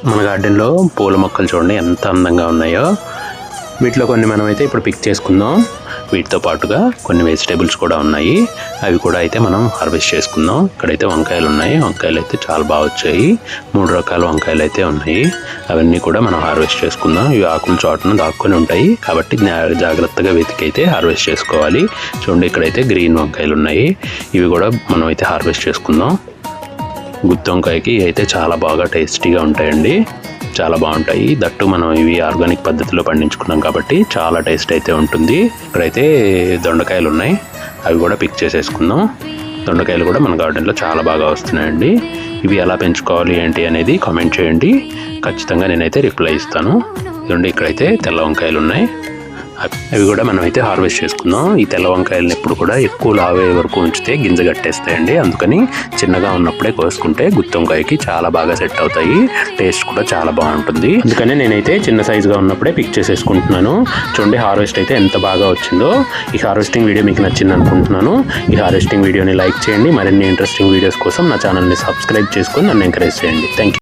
మన గార్డెన్లో పూల మొక్కలు చూడండి ఎంత అందంగా ఉన్నాయో. వీటిలో కొన్ని మనమైతే ఇప్పుడు పిక్ చేసుకుందాం. వీటితో పాటుగా కొన్ని వెజిటేబుల్స్ కూడా ఉన్నాయి, అవి కూడా అయితే మనం హార్వెస్ట్ చేసుకుందాం. ఇక్కడైతే వంకాయలు ఉన్నాయి, వంకాయలు అయితే చాలా బాగా వచ్చాయి. 3 రకాల వంకాయలు అయితే ఉన్నాయి, అవన్నీ కూడా మనం హార్వెస్ట్ చేసుకుందాం. ఇవి ఆకుల చోటున దాక్కుని ఉంటాయి కాబట్టి జాగ్రత్తగా వెతికైతే హార్వెస్ట్ చేసుకోవాలి. చూడండి ఇక్కడైతే గ్రీన్ వంకాయలు ఉన్నాయి, ఇవి కూడా మనం అయితే హార్వెస్ట్ చేసుకుందాం. గుత్తి వంకాయకి అయితే చాలా బాగా టేస్టీగా ఉంటాయండి, చాలా బాగుంటాయి. దట్టు మనం ఇవి ఆర్గానిక్ పద్ధతిలో పండించుకున్నాం కాబట్టి చాలా టేస్ట్ అయితే ఉంటుంది. ఇక్కడైతే దొండకాయలు ఉన్నాయి, అవి కూడా పిక్ చేసేసుకుందాం. దొండకాయలు కూడా మన గార్డెన్లో చాలా బాగా వస్తున్నాయండి. ఇవి ఎలా పెంచుకోవాలి ఏంటి అనేది కామెంట్ చేయండి, ఖచ్చితంగా నేనైతే రిప్లై ఇస్తాను. చూడండి ఇక్కడైతే తెల్ల వంకాయలు ఉన్నాయి, అవి కూడా మనం అయితే హార్వెస్ట్ చేసుకుందాం. ఈ తెల్ల వంకాయలను ఎప్పుడు కూడా ఎక్కువ లావే వరకు ఉంచితే గింజ కట్టేస్తాయండి, అందుకని చిన్నగా ఉన్నప్పుడే కోసుకుంటే గుత్తి వంకాయకి చాలా బాగా సెట్ అవుతాయి, టేస్ట్ కూడా చాలా బాగుంటుంది. అందుకని నేనైతే చిన్న సైజుగా ఉన్నప్పుడే పిక్ చేసేసుకుంటున్నాను. చూడండి హార్వెస్ట్ అయితే ఎంత బాగా వచ్చిందో. ఈ హార్వెస్టింగ్ వీడియో మీకు నచ్చింది అనుకుంటున్నాను. ఈ హార్వెస్టింగ్ వీడియోని లైక్ చేయండి, మరిన్ని ఇంట్రెస్టింగ్ వీడియోస్ కోసం నా ఛానల్ని సబ్స్క్రైబ్ చేసుకొని నన్ను ఎంకరేజ్ చేయండి. Thank you.